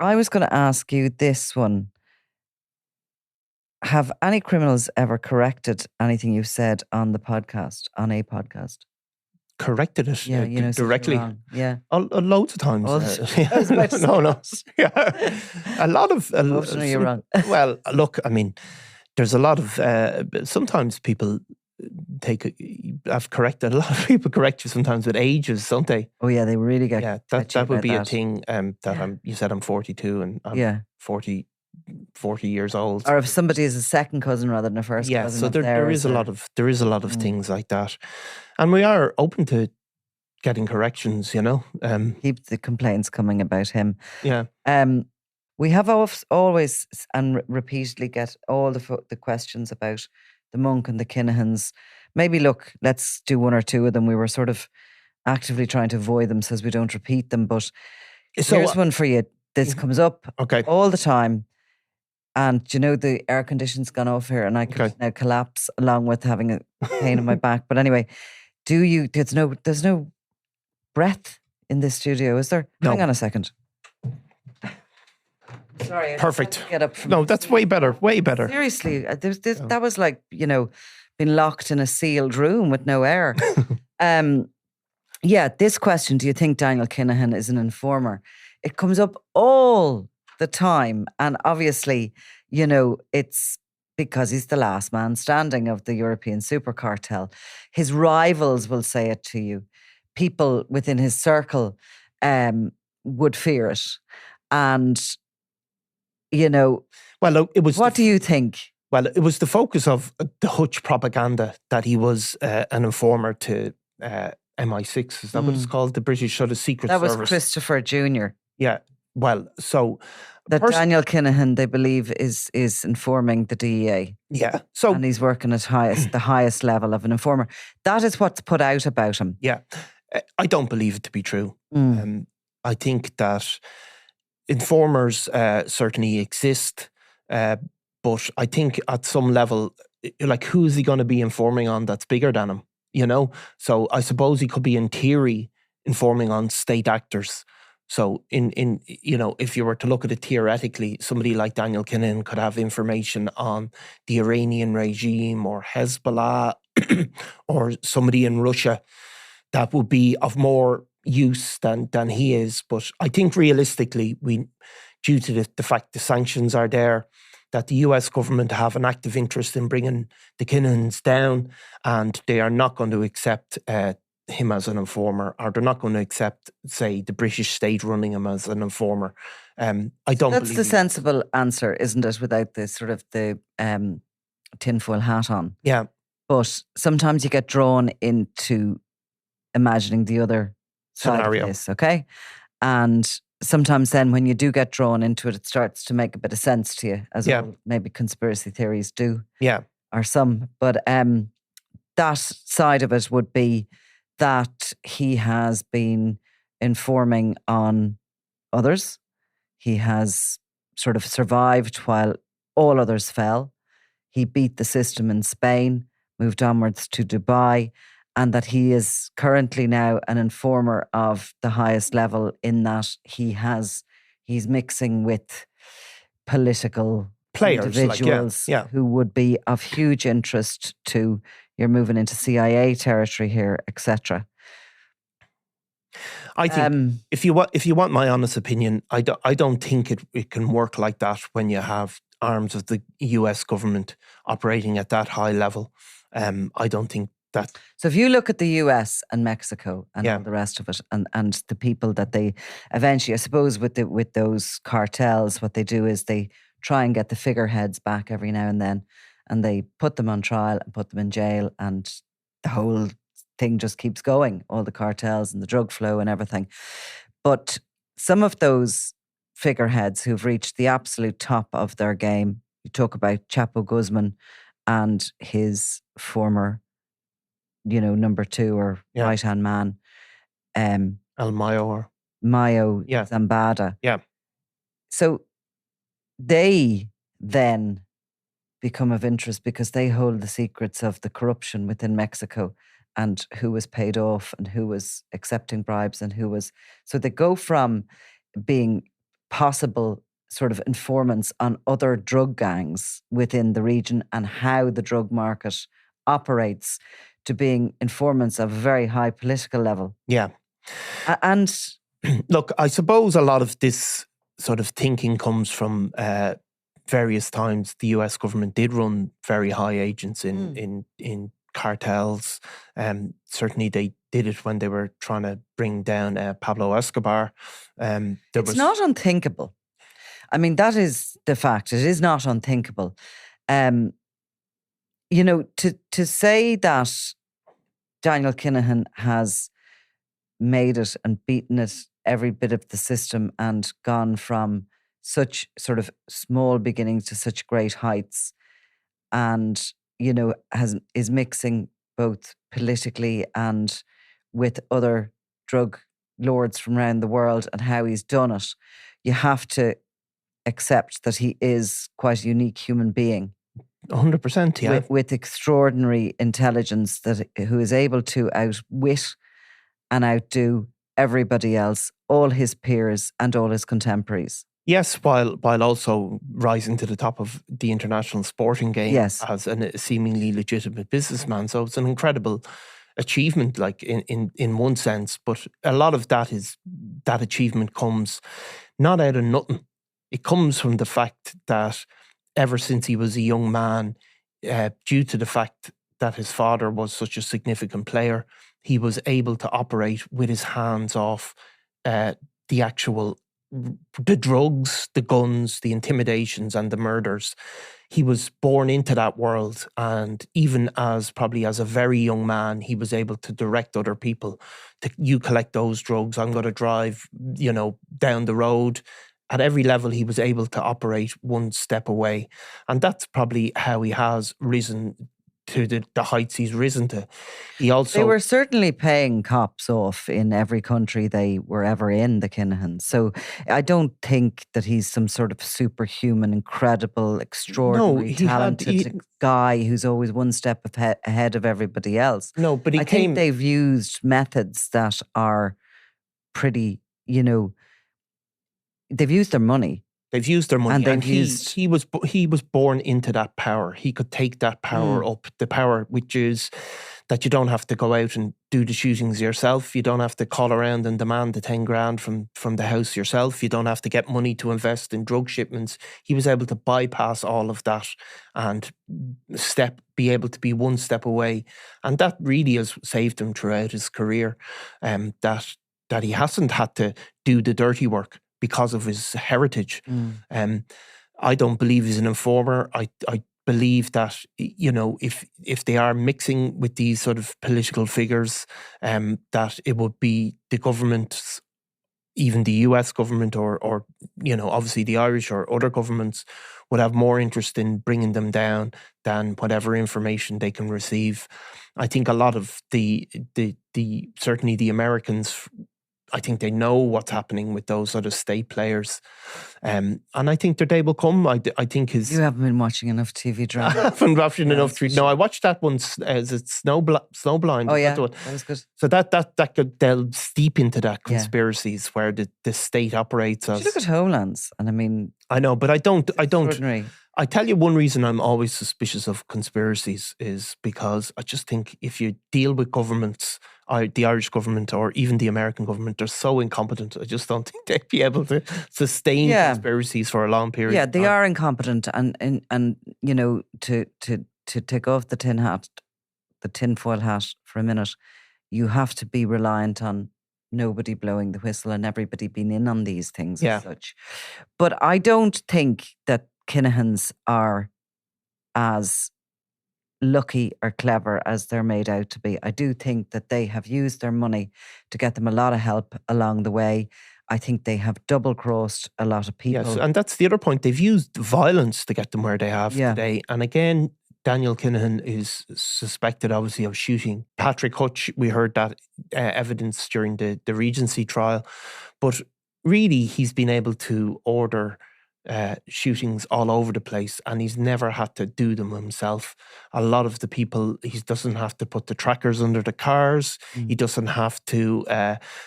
I was going to ask you this one. Have any criminals ever corrected anything you've said on a podcast? Corrected it Yeah, you know, said you're directly. wrong. Yeah. Loads of times. I was about to say no. that. Yeah. A lot of... Love to know you're wrong. Well, look, I mean, there's a lot of... sometimes people I've corrected... A lot of people correct you sometimes with ages, don't they? Oh, yeah, they really get... Yeah, catchy that would about be a that. thing that you said I'm 42 and I'm 40 years old. Or if somebody is a second cousin rather than a first cousin. Yeah, so there is a lot of things like that. And we are open to getting corrections, you know. Keep the complaints coming about him. Yeah. We have always and repeatedly get all the questions about the Monk and the Kinahans. Maybe, look, let's do one or two of them. We were sort of actively trying to avoid them so as we don't repeat them. But here's one for you. This comes up all the time. And you know, the air conditioning's gone off here and I could now collapse along with having a pain in my back. But anyway, there's no breath in this studio, is there? No. Hang on a second. Sorry. Perfect. Get up from that's way better. Way better. Seriously, that was like, you know, being locked in a sealed room with no air. Yeah, this question, do you think Daniel Kinahan is an informer? It comes up all the time. And obviously, you know, it's because he's the last man standing of the European super cartel. His rivals will say it to you. People within his circle would fear it. And, you know, well, it was. What do you think? Well, it was the focus of the Hutch propaganda that he was an informer to MI6. Is that what it's called? The British sort of secret service. That was Christopher Jr. Yeah. Well, so that Daniel Kinahan, they believe, is informing the DEA. Yeah. And he's working at the highest level of an informer. That is what's put out about him. Yeah. I don't believe it to be true. I think that informers certainly exist, but I think at some level, like, who is he going to be informing on that's bigger than him? You know? So I suppose he could be, in theory, informing on state actors. So in you know, if you were to look at it theoretically, somebody like Daniel Kinahan could have information on the Iranian regime or Hezbollah or somebody in Russia that would be of more use than he is. But I think realistically, due to the fact the sanctions are there, that the US government have an active interest in bringing the Kinahans down, and they are not going to accept him as an informer, or they're not going to accept, say, the British state running him as an informer. I don't. That's the sensible answer, isn't it? Without the sort of the tinfoil hat on. Yeah. But sometimes you get drawn into imagining the other scenario of this, okay? And sometimes then when you do get drawn into it, it starts to make a bit of sense to you, as maybe conspiracy theories do. Yeah. Or some. But that side of it would be that he has been informing on others. He has sort of survived while all others fell. He beat the system in Spain, moved onwards to Dubai, and that he is currently now an informer of the highest level, in that he's mixing with political players, individuals who would be of huge interest to... You're moving into CIA territory here, etc. I think if you want my honest opinion, I don't think it can work like that when you have arms of the US government operating at that high level. I don't think that. So if you look at the US and Mexico and all the rest of it, and the people that they eventually, I suppose, with those cartels, what they do is they try and get the figureheads back every now and then. And they put them on trial and put them in jail, and the whole thing just keeps going, all the cartels and the drug flow and everything. But some of those figureheads who've reached the absolute top of their game, you talk about Chapo Guzman and his former, you know, number 2 or right-hand man. El Mayo Zambada. Yeah. So they then become of interest because they hold the secrets of the corruption within Mexico, and who was paid off and who was accepting bribes and who was... So they go from being possible sort of informants on other drug gangs within the region and how the drug market operates, to being informants of a very high political level. Yeah. And look, I suppose a lot of this sort of thinking comes from various times the US government did run very high agents in cartels. Certainly they did it when they were trying to bring down Pablo Escobar. It's not unthinkable. I mean, that is the fact. It is not unthinkable. You know, to say that Daniel Kinahan has made it and beaten it every bit of the system and gone from such sort of small beginnings to such great heights, and, you know, is mixing both politically and with other drug lords from around the world, and how he's done it, you have to accept that he is quite a unique human being. 100%, yeah. With extraordinary intelligence, who is able to outwit and outdo everybody else, all his peers and all his contemporaries. Yes, while also rising to the top of the international sporting game as a seemingly legitimate businessman. So it's an incredible achievement, like in one sense. But a lot of that achievement comes not out of nothing. It comes from the fact that ever since he was a young man, due to the fact that his father was such a significant player, he was able to operate with his hands off the drugs, the guns, the intimidations and the murders. He was born into that world, and even probably as a very young man, he was able to direct other people to, you collect those drugs, I'm going to drive, down the road. At every level, he was able to operate one step away. And that's probably how he has risen to the heights he's risen to. They were certainly paying cops off in every country they were ever in, the Kinahans. So I don't think that he's some sort of superhuman, incredible, extraordinary, talented guy who's always one step ahead of everythody else. No, but I think they've used methods that are pretty, they've used their money. They've used their money, and he was born into that power. He could take that power up, the power which is that you don't have to go out and do the shootings yourself. You don't have to call around and demand the 10 grand from the house yourself. You don't have to get money to invest in drug shipments. He was able to bypass all of that and be able to be one step away, and that really has saved him throughout his career. That he hasn't had to do the dirty work because of his heritage. I don't believe he's an informer. I believe that, if they are mixing with these sort of political figures, that it would be the governments, even the US government or obviously the Irish or other governments would have more interest in bringing them down than whatever information they can receive. I think a lot of the certainly the Americans, I think they know what's happening with those sort of state players. And I think their day will come. I think You haven't been watching enough TV drama. I haven't watched enough TV. No, I watched that one as it's Snowblind. Oh yeah, that was good. So that could delve deep into that conspiracies where the state operates as... You look at Homelands, and I mean... I know, but I don't... I tell you one reason I'm always suspicious of conspiracies is because I just think if you deal with governments, the Irish government or even the American government, they're so incompetent. I just don't think they'd be able to sustain conspiracies for a long period. Yeah, they are incompetent, and to take off the tinfoil hat for a minute, you have to be reliant on nobody blowing the whistle and everybody being in on these things as such. But I don't think that Kinahans are as lucky or clever as they're made out to be. I do think that they have used their money to get them a lot of help along the way. I think they have double-crossed a lot of people. Yes, and that's the other point. They've used violence to get them where they have today. And again, Daniel Kinahan is suspected, obviously, of shooting Patrick Hutch. We heard that evidence during the Regency trial. But really, he's been able to order shootings all over the place, and he's never had to do them himself. A lot of the people, he doesn't have to put the trackers under the cars. He doesn't have to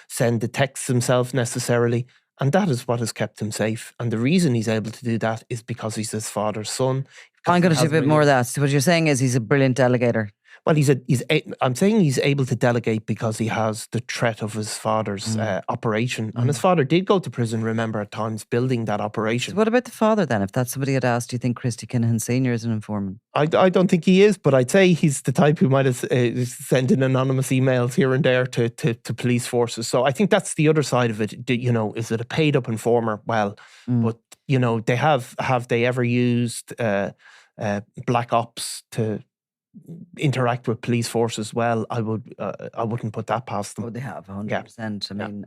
send the texts himself necessarily. And that is what has kept him safe. And the reason he's able to do that is because he's his father's son. I'm going to do a bit more of that. So what you're saying is he's a brilliant delegator. Well, I'm saying he's able to delegate because he has the threat of his father's operation. And his father did go to prison, remember, at times, building that operation. So what about the father then? If that somebody had asked, do you think Christy Kinahan Sr. is an informant? I don't think he is, but I'd say he's the type who might have sent in anonymous emails here and there to police forces. So I think that's the other side of it. You know, is it a paid up informer? Well, but, you know, have they ever used black ops to interact with police forces? Well, I wouldn't put that past them. Oh, they have 100%. I mean,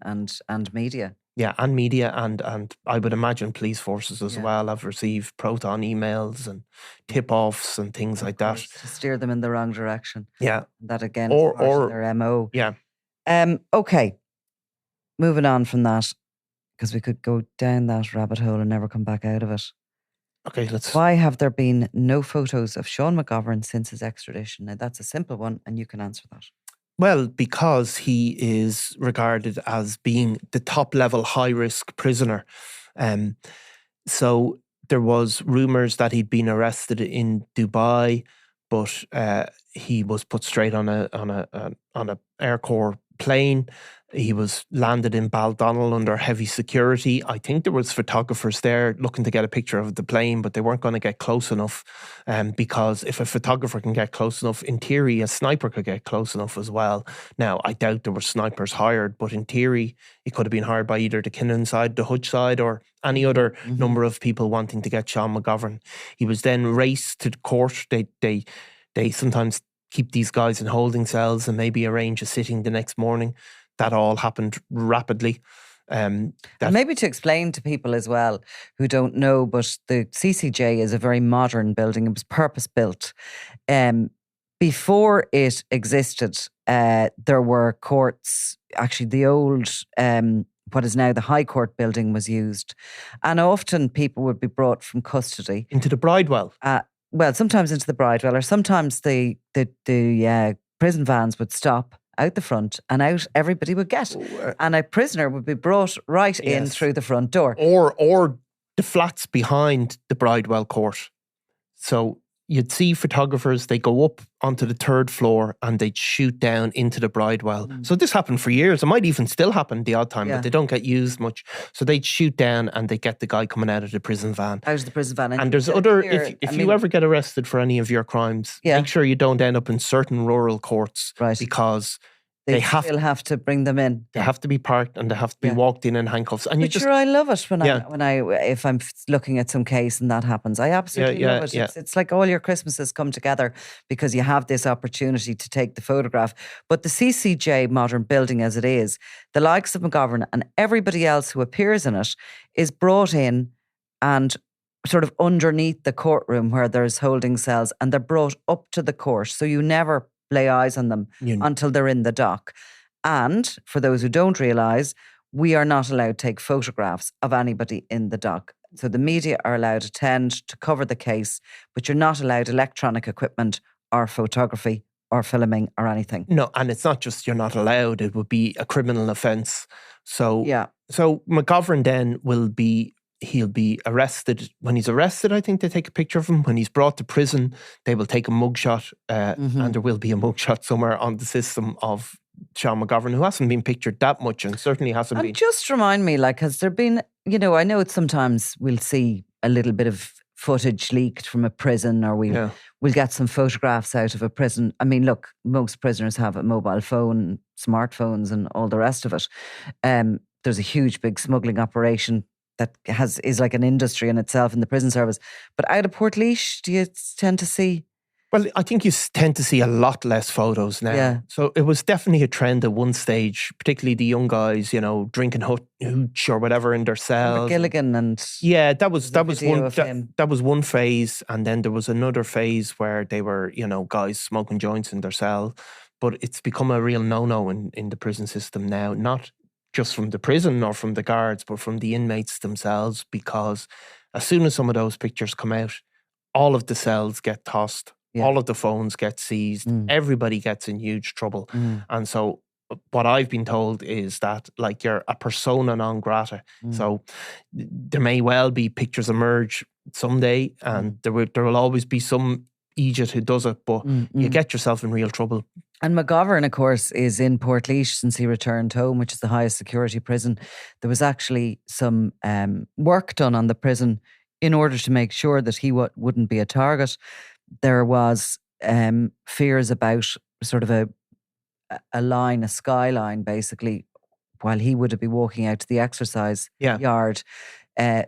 and media. Yeah, and media, and I would imagine police forces as well have received proton emails and tip-offs and things like that to steer them in the wrong direction. Yeah, that again is part of their MO. Yeah. Okay, moving on from that, because we could go down that rabbit hole and never come back out of it. Okay, Why have there been no photos of Sean McGovern since his extradition? Now, that's a simple one, and you can answer that. Well, because he is regarded as being the top-level high-risk prisoner. So there was rumours that he'd been arrested in Dubai, but he was put straight on a Air Corps plane. He was landed in Baldonnel under heavy security. I think there was photographers there looking to get a picture of the plane, but they weren't going to get close enough because if a photographer can get close enough, in theory, a sniper could get close enough as well. Now, I doubt there were snipers hired, but in theory, it could have been hired by either the Kinahan side, the Hutch side, or any other number of people wanting to get Sean McGovern. He was then raced to court. They sometimes keep these guys in holding cells and maybe arrange a sitting the next morning. That all happened rapidly. And maybe to explain to people as well who don't know, but the CCJ is a very modern building. It was purpose-built. Before it existed, there were courts. Actually, the old, what is now the High Court building was used. And often people would be brought from custody. Into the Bridewell? Well, sometimes into the Bridewell, or sometimes the prison vans would stop out the front, and out everybody would get. And a prisoner would be brought right in through the front door. Or the flats behind the Bridewell court. So you'd see photographers, they go up onto the third floor and they'd shoot down into the Bridewell. So this happened for years. It might even still happen the odd time, but they don't get used much. So they'd shoot down and they get the guy coming out of the prison van. Out of the prison van. And there's other, if you ever get arrested for any of your crimes, make sure you don't end up in certain rural courts, because they still have to bring them in. They have to be parked and they have to be walked in handcuffs. And I love it when if I'm looking at some case and that happens. I absolutely love it. It's like all your Christmases come together because you have this opportunity to take the photograph. But the CCJ modern building as it is, the likes of McGovern and everybody else who appears in it is brought in and sort of underneath the courtroom where there's holding cells, and they're brought up to the court. So you never lay eyes on them until they're in the dock. And for those who don't realise, we are not allowed to take photographs of anybody in the dock. So the media are allowed to attend to cover the case, but you're not allowed electronic equipment or photography or filming or anything. No, and it's not just you're not allowed, it would be a criminal offence. So McGovern then he'll be arrested. When he's arrested, I think they take a picture of him. When he's brought to prison, they will take a mugshot, and there will be a mugshot somewhere on the system of Sean McGovern, who hasn't been pictured that much and certainly hasn't been. Just remind me, has there been, I know it's sometimes we'll see a little bit of footage leaked from a prison, or we'll get some photographs out of a prison. I mean, look, most prisoners have a mobile phone, smartphones and all the rest of it. There's a huge, big smuggling operation that is like an industry in itself in the prison service. But out of Portlaoise, do you tend to see? Well, I think you tend to see a lot less photos now. Yeah. So it was definitely a trend at one stage, particularly the young guys, drinking hooch or whatever in their cells. Gilligan and that was one phase, and then there was another phase where they were, guys smoking joints in their cell. But it's become a real no-no in the prison system now, not just from the prison or from the guards, but from the inmates themselves, because as soon as some of those pictures come out, all of the cells get tossed, all of the phones get seized, everybody gets in huge trouble. And so what I've been told is that like you're a persona non grata. So there may well be pictures emerge someday, and there will always be some idiot who does it, but you get yourself in real trouble. And McGovern, of course, is in Portlaoise since he returned home, which is the highest security prison. There was actually some work done on the prison in order to make sure that he wouldn't be a target. There was fears about sort of a skyline, basically, while he would be walking out to the exercise yard.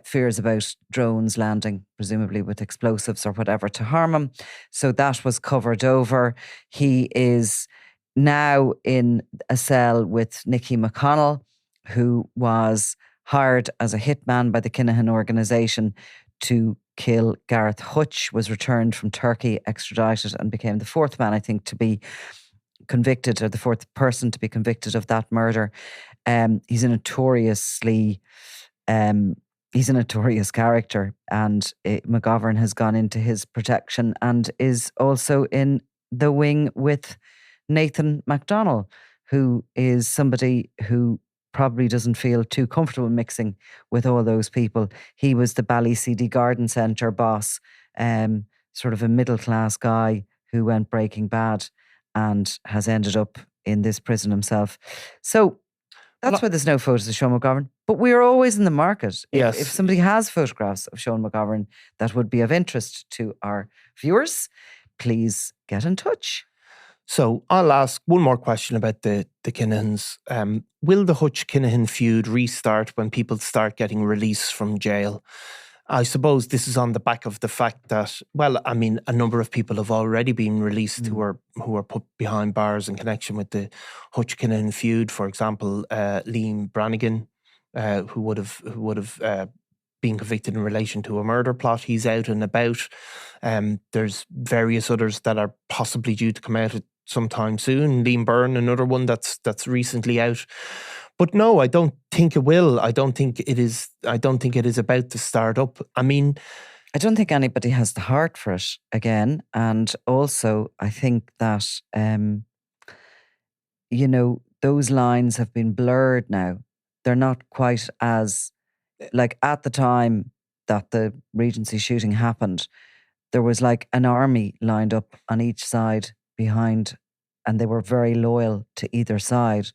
Fears about drones landing, presumably with explosives or whatever, to harm him. So that was covered over. He is now in a cell with Nicky McConnell, who was hired as a hitman by the Kinahan organisation to kill Gareth Hutch, was returned from Turkey, extradited, and became the fourth man, I think, to be convicted, or the fourth person to be convicted of that murder. He's a notorious character, and McGovern has gone into his protection and is also in the wing with Nathan MacDonald, who is somebody who probably doesn't feel too comfortable mixing with all those people. He was the Ballycd Garden Centre boss, sort of a middle-class guy who went Breaking Bad and has ended up in this prison himself. So that's why there's no photos of Sean McGovern. But we're always in the market. Yes. If somebody has photographs of Sean McGovern that would be of interest to our viewers, please get in touch. So I'll ask one more question about the Kinahans. Will the Hutch-Kinahan feud restart when people start getting released from jail? I suppose this is on the back of the fact that, well, I mean, a number of people have already been released who are put behind bars in connection with the Hutch-Kinahan feud. For example, Liam Brannigan, who would have been convicted in relation to a murder plot. He's out and about. There's various others that are possibly due to come out sometime soon. Liam Byrne, another one that's recently out. But no, I don't think it will. I don't think it is about to start up. I mean, I don't think anybody has the heart for it again. And also, I think that, those lines have been blurred now. They're not quite as, like at the time that the Regency shooting happened, there was like an army lined up on each side behind, and they were very loyal to either side.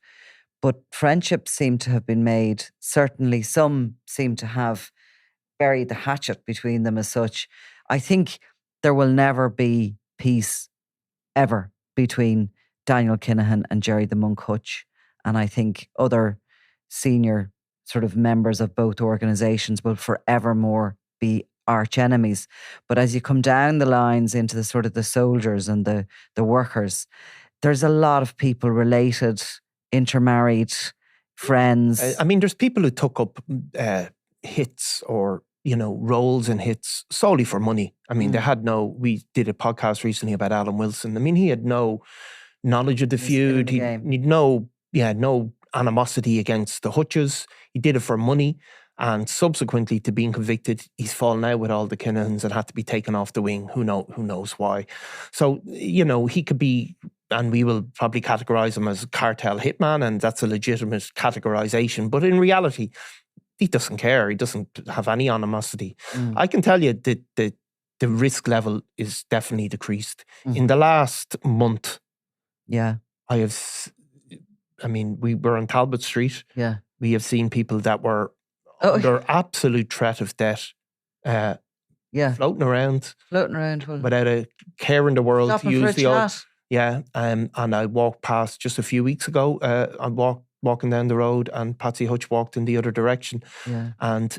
But friendships seem to have been made. Certainly some seem to have buried the hatchet between them as such. I think there will never be peace ever between Daniel Kinahan and Jerry the Monk Hutch. And I think other senior sort of members of both organisations will forevermore be arch enemies. But as you come down the lines into the sort of the soldiers and the workers, there's a lot of people related, intermarried, friends. I mean, there's people who took up hits or, roles in hits solely for money. I mean, we did a podcast recently about Alan Wilson. I mean, he had no knowledge of the feud. He'd no animosity against the Hutches. He did it for money. And subsequently to being convicted, he's fallen out with all the Kinahans and had to be taken off the wing. Who knows why? So, he could be, and we will probably categorize him as a cartel hitman, and that's a legitimate categorization. But in reality, he doesn't care. He doesn't have any animosity. I can tell you that the risk level is definitely decreased. In the last month, we were on Talbot Street. Yeah. We have seen people that were under absolute threat of death. Floating around without a care in the world. Stopping for a chat. And I walked past just a few weeks ago. I walking down the road, and Patsy Hutch walked in the other direction. Yeah. And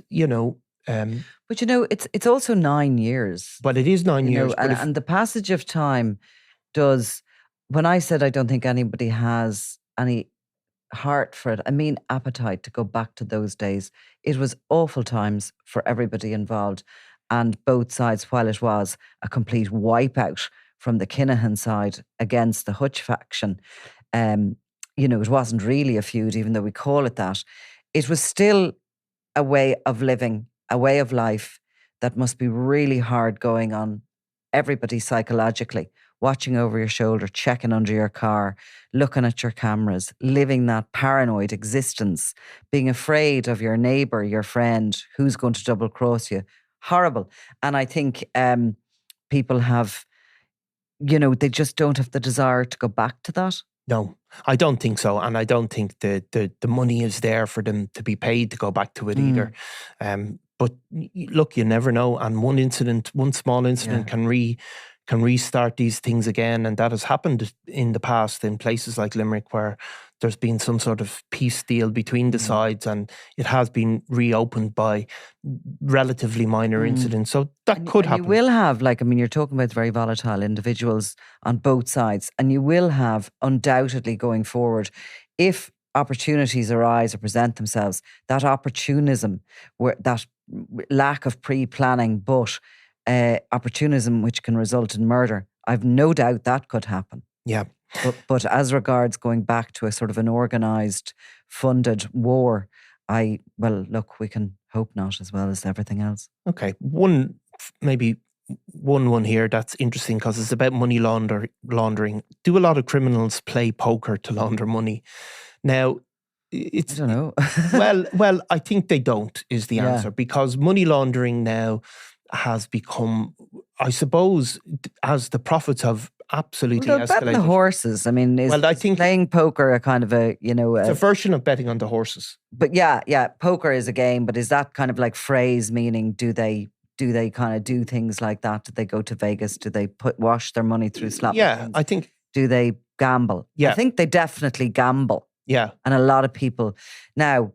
but it's also 9 years. But it is 9 years. And the passage of time does. When I said I don't think anybody has any heart for it, I mean appetite to go back to those days. It was awful times for everybody involved, and both sides, while it was a complete wipeout from the Kinahan side against the Hutch faction, it wasn't really a feud, even though we call it that. It was still a way of living, a way of life that must be really hard going on everybody psychologically, watching over your shoulder, checking under your car, looking at your cameras, living that paranoid existence, being afraid of your neighbour, your friend, who's going to double cross you. Horrible. And I think people have, they just don't have the desire to go back to that. No, I don't think so. And I don't think the money is there for them to be paid to go back to it either. But look, you never know. And one small incident can restart these things again. And that has happened in the past in places like Limerick, where there's been some sort of peace deal between the sides, and it has been reopened by relatively minor incidents. So that could happen. You will have, you're talking about very volatile individuals on both sides, and you will have undoubtedly going forward, if opportunities arise or present themselves, that opportunism, that lack of pre-planning, but opportunism which can result in murder. I've no doubt that could happen. Yeah. But as regards going back to a sort of an organised, funded war, look, we can hope not, as well as everything else. Okay. One here that's interesting, because it's about money laundering. Do a lot of criminals play poker to launder money? Now, I don't know. well, I think they don't, is the answer, because money laundering now has become, I suppose, as the profits have absolutely escalated. Betting the horses. I mean, I think playing poker a kind of a, it's a version of betting on the horses. But yeah, poker is a game, but is that kind of like phrase, meaning do they kind of do things like that? Do they go to Vegas? Do they wash their money through slot machines? I think. Do they gamble? Yeah. I think they definitely gamble. Yeah. And a lot of people. Now,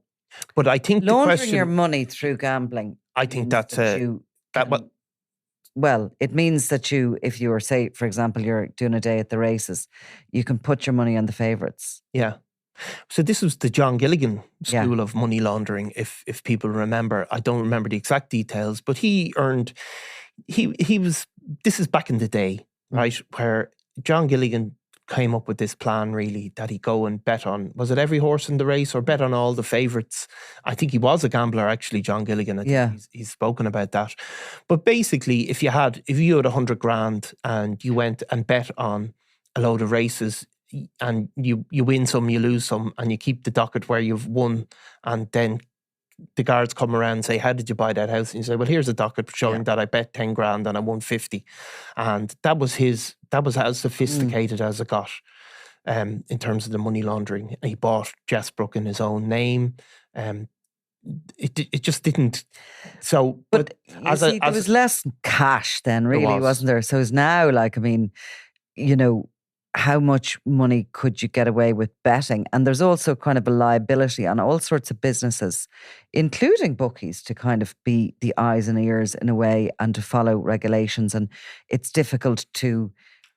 but I think laundering your money through gambling, I think that's well, it means that if you were, say, for example, you're doing a day at the races, you can put your money on the favourites. Yeah. So this was the John Gilligan School of Money Laundering, if people remember. I don't remember the exact details, but he was, this is back in the day, right, where John Gilligan came up with this plan, really, that he'd go and bet on, was it every horse in the race, or bet on all the favourites? I think he was a gambler, actually, John Gilligan. I think he's spoken about that. But basically, if you had 100 grand and you went and bet on a load of races, and you win some, you lose some, and you keep the docket where you've won, and then the guards come around and say, how did you buy that house? And you say, well, here's a docket showing that I bet 10 grand and I won 50. And that was as sophisticated as it got in terms of the money laundering. He bought Jessbrook in his own name. It just didn't. So, but there was less cash then, really, wasn't there? So it's now how much money could you get away with betting? And there's also kind of a liability on all sorts of businesses, including bookies, to kind of be the eyes and ears in a way and to follow regulations. And it's difficult to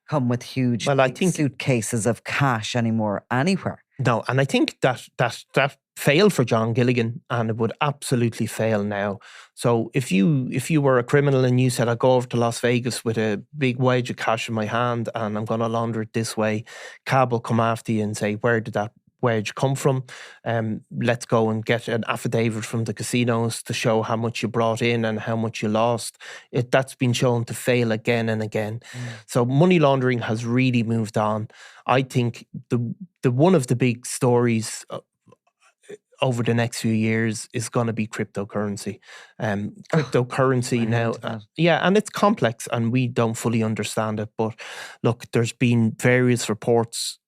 come with huge suitcases of cash anymore anywhere. No, and I think that failed for John Gilligan, and it would absolutely fail now. So if you were a criminal and you said, I'll go over to Las Vegas with a big wedge of cash in my hand and I'm going to launder it this way, CAB will come after you and say, where did that wedge come from? Let's go and get an affidavit from the casinos to show how much you brought in and how much you lost. That's been shown to fail again and again. So money laundering has really moved on. I think the one of the big stories over the next few years is going to be cryptocurrency. Cryptocurrency now, and it's complex and we don't fully understand it. But look, there's been various reports.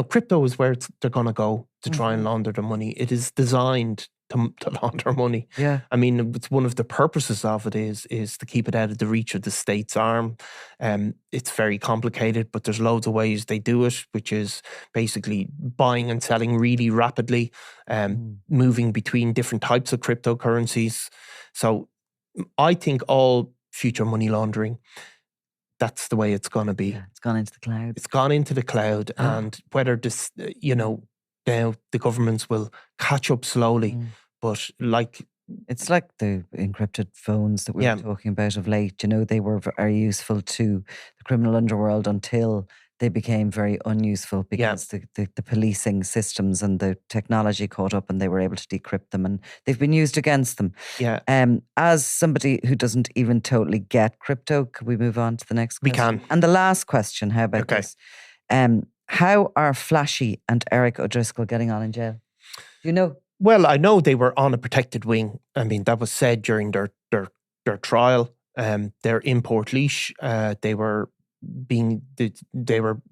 Crypto is where they're going to go to try and launder the money. It is designed to launder money. Yeah. I mean, it's one of the purposes of it is to keep it out of the reach of the state's arm. It's very complicated, but there's loads of ways they do it, which is basically buying and selling really rapidly, moving between different types of cryptocurrencies. So I think all future money laundering, that's the way it's going to be. Yeah, it's gone into the cloud. It's gone into the cloud. And whether this, now the governments will catch up slowly, but it's like the encrypted phones that we were talking about of late. They were very useful to the criminal underworld until they became very unuseful because the policing systems and the technology caught up and they were able to decrypt them, and they've been used against them. Yeah. As somebody who doesn't even totally get crypto, could we move on to the next question? We can. And the last question, how about this? How are Flashy and Eric O'Driscoll getting on in jail? Do you know? Well, I know they were on a protected wing. I mean, that was said during their trial. They're in Portlaoise. They were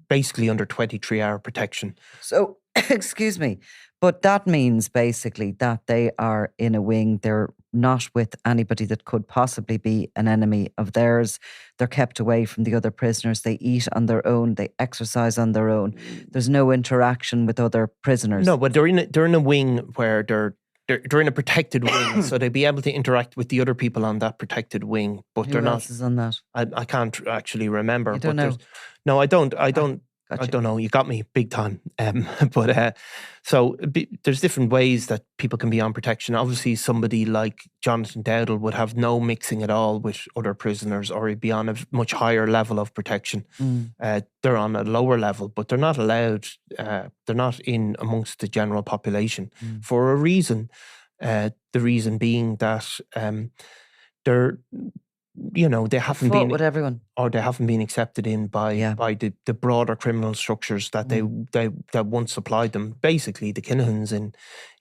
basically under 23-hour protection. So, excuse me, but that means basically that they are in a wing. They're not with anybody that could possibly be an enemy of theirs. They're kept away from the other prisoners. They eat on their own. They exercise on their own. There's no interaction with other prisoners. No, but they're in a wing where they're in a protected wing, so they'd be able to interact with the other people on that protected wing. But Who they're not. else is on that? I can't actually remember. You don't know? No, I don't. I don't know. You got me big time. So there's different ways that people can be on protection. Obviously, somebody like Jonathan Dowdall would have no mixing at all with other prisoners, or he'd be on a much higher level of protection. They're on a lower level, but they're not allowed. They're not in amongst the general population for a reason. The reason being that they're. They haven't been with everyone, or they haven't been accepted in by the broader criminal structures that that once supplied them. Basically, the Kinahans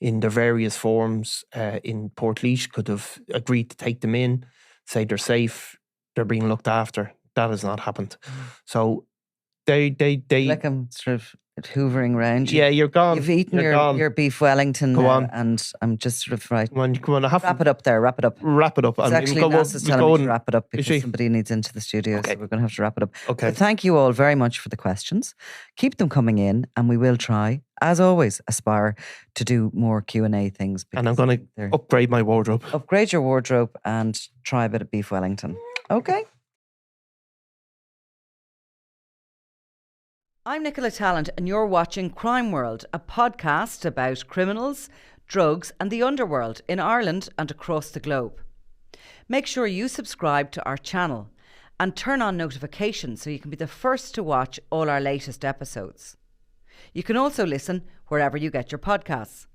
in their various forms in Portlaoise could have agreed to take them in, say they're safe, they're being looked after. That has not happened. So they like I'm sort of hoovering around you. Yeah, you're gone. You've eaten your beef Wellington. Go on. And I'm just sort of right. Come on, wrap it up there. Wrap it up. Wrap it up. It's actually Nas's telling me to wrap it up because somebody needs into the studio, so we're going to have to wrap it up. Okay. But thank you all very much for the questions. Keep them coming in, and we will try, as always, aspire to do more Q&A things. And I'm going to upgrade my wardrobe. Upgrade your wardrobe and try a bit of beef Wellington. Okay. I'm Nicola Tallant, and you're watching Crime World, a podcast about criminals, drugs and the underworld in Ireland and across the globe. Make sure you subscribe to our channel and turn on notifications so you can be the first to watch all our latest episodes. You can also listen wherever you get your podcasts.